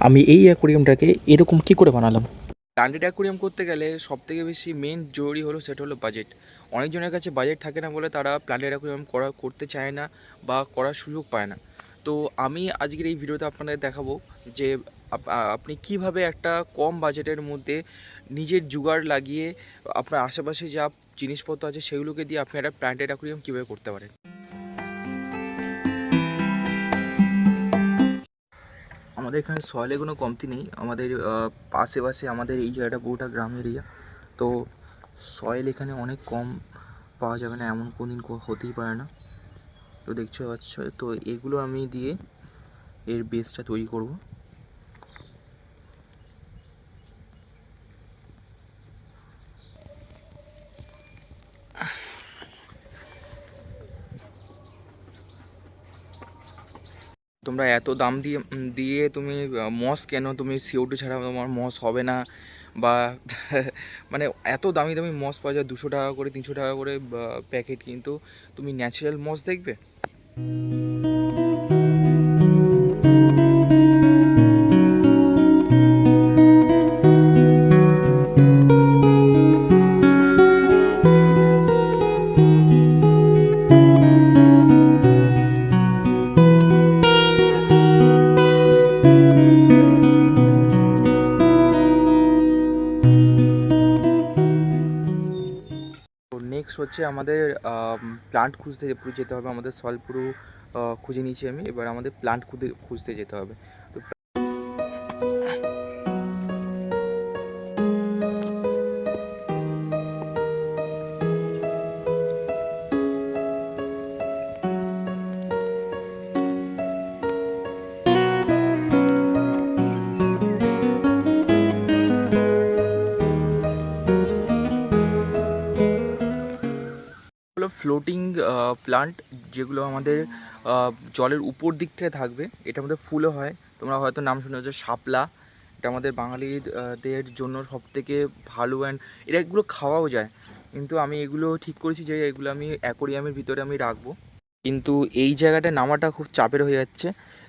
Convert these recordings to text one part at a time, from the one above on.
আমি এই অ্যাকোরিয়ামটাকে এরকম কী করে বানালাম। প্ল্যান্টেড অ্যাকোরিয়াম করতে গেলে সবথেকে বেশি মেন জরুরি হলো সেটা হলো বাজেট। অনেকজনের কাছে বাজেট থাকে না বলে তারা প্ল্যান্টেড অ্যাকোরিয়াম করতে চায় না বা করার সুযোগ পায় না। তো আমি আজকের এই ভিডিওতে আপনাদের দেখাবো যে আপনি কিভাবে একটা কম বাজেটের মধ্যে নিজের জোগাড় লাগিয়ে আপনার আশেপাশে যা জিনিসপত্র আছে সেগুলোকে দিয়ে আপনি একটা প্ল্যান্টেড অ্যাকোরিয়াম কীভাবে করতে পারেন। আমাদের এখানে সয়েলের কোনো কমতি নেই। আমাদের আশেপাশে আমাদের এই জায়গাটা পুরোটা গ্রাম এরিয়া। তো সয়েল এখানে অনেক কম পাওয়া যাবে না এমন কোনো দিন হতেই পারে না। তো দেখতে পাচ্ছ, তো এগুলো আমি দিয়ে এর বেসটা তৈরি করব। তোমরা এত দাম দিয়ে দিয়ে তুমি মস কেন, তুমি CO2 ছাড়া তোমার মস হবে না বা মানে এত দামি দামি মস পাওয়া যায় 200 টাকা করে 300 টাকা করে প্যাকেট, কিন্তু তুমি ন্যাচারাল মস দেখবে। তো নেক্সট হচ্ছে আমাদের প্লান্ট খুঁজতে যেতে হবে। আমাদের সয়েল পুরো খুঁজে নিয়েছি আমি, এবার আমাদের প্লান্ট খুঁজতে যেতে হবে। তো হলো ফ্লোটিং প্লান্ট, যেগুলো আমাদের জলের উপর দিকটায় থাকবে। এটা আমাদের ফুলও হয়, তোমরা হয়তো নাম শুনেছো শাপলা। এটা আমাদের বাঙালিদের জন্য সবথেকে ভালো অ্যান্ড এগুলো খাওয়াও যায়। কিন্তু আমি এগুলো ঠিক করেছি যে এগুলো আমি অ্যাকোরিয়ামের ভিতরে আমি রাখবো। কিন্তু এই জায়গাটা নামাটা খুব চাপের হয়ে যাচ্ছে,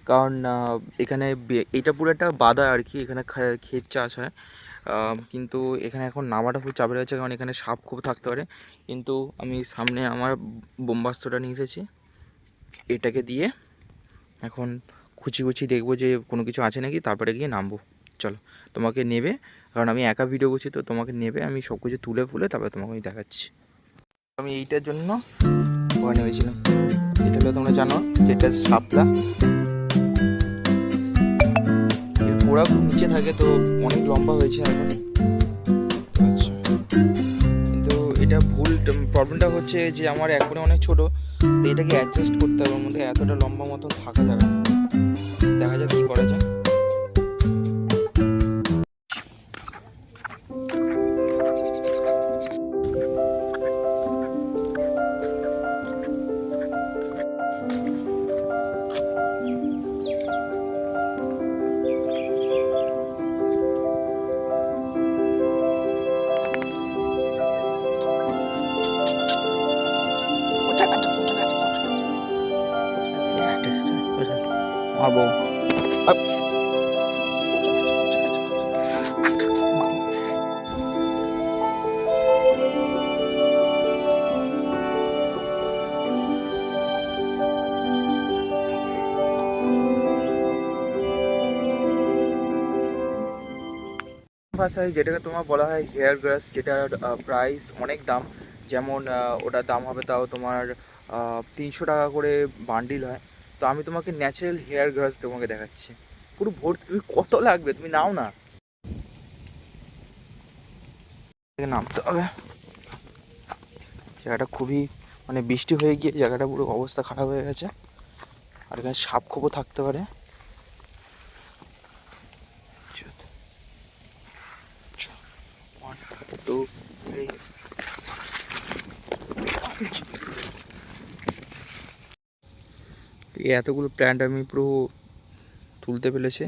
কারণ এখানে এটা পুরো একটা বাধা আর কি, এখানে ক্ষেত চাষ হয়। কিন্তু এখানে এখন নামাটা খুব চাপের হয়েছে, কারণ এখানে সাপ খুব থাকতে পারে। কিন্তু আমি সামনে আমার বোম্বাস্ত্রটা নিয়ে এসেছি, এটাকে দিয়ে এখন খুঁচি দেখবো যে কোনো কিছু আছে নাকি, তারপরে গিয়ে নামবো। চলো, তোমাকে নেবে, কারণ আমি একা ভিডিও করছি, তো তোমাকে নেবে আমি সব কিছু তুলে তারপরে তোমাকে আমি দেখাচ্ছি। আমি এইটার জন্য ভয় নেমেছিলাম। এটা হলো তোমরা জানো যে এটা শাপলা, এর পোড়া খুব নিচে থাকে, তো অনেক লম্বা হয়েছে এখন। আচ্ছা, কিন্তু এটা ভুল প্রবলেমটা হচ্ছে যে আমার একবারে অনেক ছোট, তো এটাকে অ্যাডজাস্ট করতে হবে, ওর মধ্যে এতটা লম্বা মতন থাকা যাবে না। দেখা যাক কী করা যায়। মারবো। ভাষায় যেটাকে তোমার বলা হয় হেয়ার গ্রাস, যেটার প্রাইস অনেক দাম। যেমন ওটার দাম হবে তাও তোমার 300 টাকা করে বান্ডিল হয়। তো আমি তোমাকে ন্যাচারাল হেয়ার গ্রাস তোমাকে দেখাচ্ছি, পুরো ভর্তি। তুমি কত লাগবে তুমি নাও না, নামতে হবে। জায়গাটা খুবই মানে বৃষ্টি হয়ে গিয়ে জায়গাটা পুরো অবস্থা খারাপ হয়ে গেছে, আর এখানে সাপ খোপও থাকতে পারে। এই এতগুলো প্ল্যান্ট আমি পুরো তুলতে পেরেছি।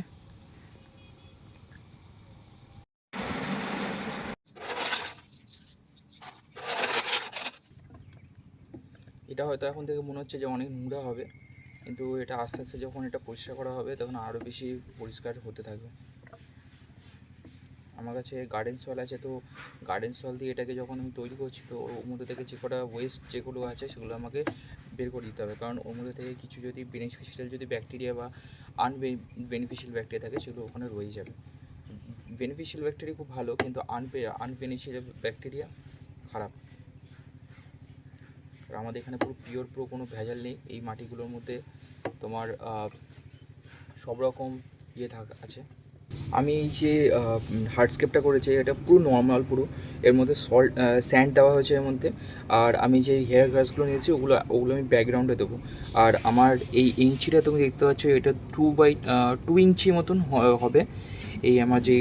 এটা হয়তো এখন থেকে মনে হচ্ছে যে অনেক নোংরা হবে, কিন্তু এটা আস্তে আস্তে যখন এটা পরিষ্কার করা হবে তখন আরও বেশি পরিষ্কার হতে থাকবে। আমার কাছে গার্ডেন সয়েল আছে, তো গার্ডেন সয়েল দিয়ে এটাকে যখন আমি তৈরি করছি, তো ওর মধ্যে থেকে যে কটা ওয়েস্ট যেগুলো আছে সেগুলো আমাকে বের করে দিতে হবে, কারণ ওর মধ্যে থেকে কিছু যদি বেনিফিশিয়াল যদি ব্যাকটেরিয়া বা বেনিফিশিয়াল ব্যাকটেরিয়া থাকে সেগুলো ওখানে রয়ে যাবে। বেনিফিশিয়াল ব্যাকটেরিয়া খুব ভালো, কিন্তু আনবেনিফিশিয়াল ব্যাকটেরিয়া খারাপ। আর আমাদের এখানে পুরো পুরো কোনো ভেজাল নেই। এই মাটিগুলোর মধ্যে তোমার সব রকম আছে। আমি এই যে হার্ডস্কেপটা করেছি এটা পুরো নর্মাল, পুরো এর মধ্যে স্যান্ড দেওয়া হয়েছে এর মধ্যে। আর আমি যে হেয়ার গ্রাসগুলো নিয়েছি ওগুলো আমি ব্যাকগ্রাউন্ডে দেবো। আর আমার এই ইঞ্চিটা তুমি দেখতে পাচ্ছ, এটা 2 ইঞ্চি মতন হবে। এই আমার যে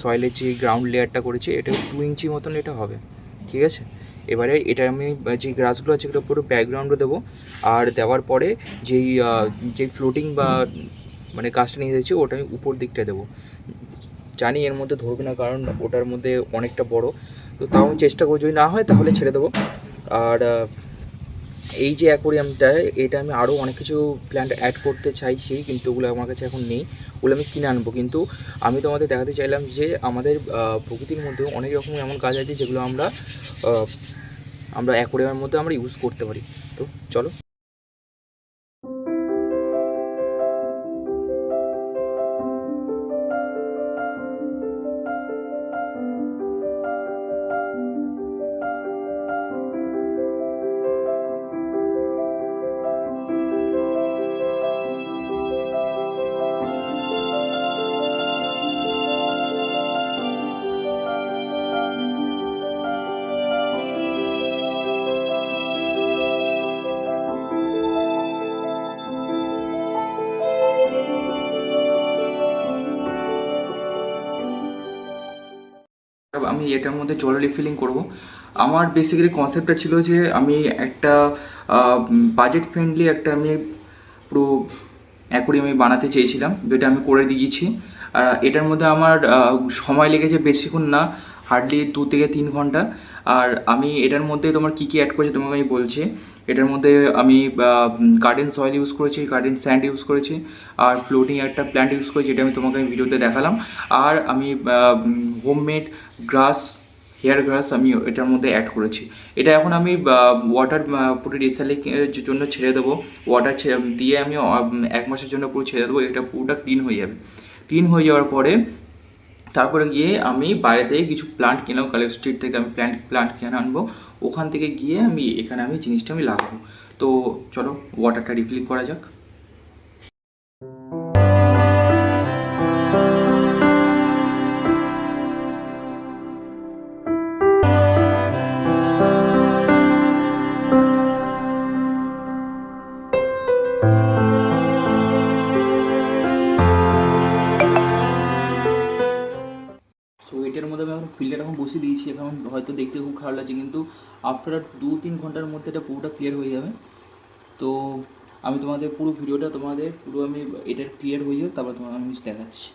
সয়েলের যে গ্রাউন্ড লেয়ারটা করেছি এটা 2 ইঞ্চি মতন এটা হবে, ঠিক আছে। এবারে এটা আমি যে গ্রাসগুলো আছে এগুলো পুরো ব্যাকগ্রাউন্ডে দেবো। আর দেওয়ার পরে যেই ফ্লোটিং বা মানে গাছটা নিয়ে যাচ্ছি ওটা আমি উপর দিকটা দেবো। জানি এর মধ্যে ধরবে না, কারণ ওটার মধ্যে অনেকটা বড়, তো তাও আমি চেষ্টা করবো, যদি না হয় তাহলে ছেড়ে দেবো। আর এই যে অ্যাকোরিয়ামটা, এটা আমি আরও অনেক কিছু প্ল্যান্ট অ্যাড করতে চাইছি, কিন্তু ওগুলো আমার কাছে এখন নেই, ওগুলো আমি কিনে আনবো। কিন্তু আমি তোমাদের দেখাতে চাইলাম যে আমাদের প্রকৃতির মধ্যেও অনেক রকম এমন গাছ আছে যেগুলো আমরা অ্যাকোরিয়ামের মধ্যে আমরা ইউজ করতে পারি। তো চলো। আমি এটার মধ্যে জল রিফিলিং করব। আমার বেসিক্যালি কনসেপ্টটা ছিল যে আমি একটা বাজেট ফ্রেন্ডলি একটা আমি পুরো অ্যাকোরিয়াম আমি বানাতে চেয়েছিলাম, যেটা আমি করে দিয়েছি। এটার মধ্যে আমার সময় লেগেছে বেশিক্ষণ না, হার্ডলি 2 থেকে 3 ঘন্টা। আর আমি এটার মধ্যে তোমার কী কী অ্যাড করেছি তোমাকে আমি বলছি। এটার মধ্যে আমি গার্ডেন সয়েল ইউজ করেছি, গার্ডেন স্যান্ড ইউজ করেছি, আর ফ্লোটিং একটা প্ল্যান্ট ইউজ করেছি, যেটা আমি তোমাকে ভিডিওতে দেখালাম। আর আমি হোমমেড গ্রাস, হেয়ার গ্রাস আমি এটার মধ্যে অ্যাড করেছি। এটা এখন আমি ওয়াটার পুরো রিসাইক্লিংয়ের জন্য ছেড়ে দেবো। ওয়াটার দিয়ে আমি 1 মাসের জন্য পুরো ছেড়ে দেবো, এটা পুরোটা ক্লিন হয়ে যাবে। ক্লিন হয়ে যাওয়ার পরে তারপরে গিয়ে আমি বাইরে থেকে কিছু প্লান্ট কিনলাম, কালেক্ট স্ট্রিট থেকে আমি প্লান্ট কিনে আনবো। ওখান থেকে গিয়ে এখানে জিনিসটা আমি লাগাবো। তো চলো ওয়াটারটা রিফিল করা যাক। সো এটার মধ্যে আমি এখন ফিল্টার এখন বসিয়ে দিয়েছি। এখন হয়তো দেখতে খুব খারাপ লাগছে, কিন্তু আফটার 2-3 ঘন্টার মধ্যে এটা পুরোটা ক্লিয়ার হয়ে যাবে। তো আমি তোমাদের পুরো ভিডিওটা পুরো আমি এটার ক্লিয়ার হয়ে যাবে, তারপর তোমাকে আমি দেখাচ্ছি।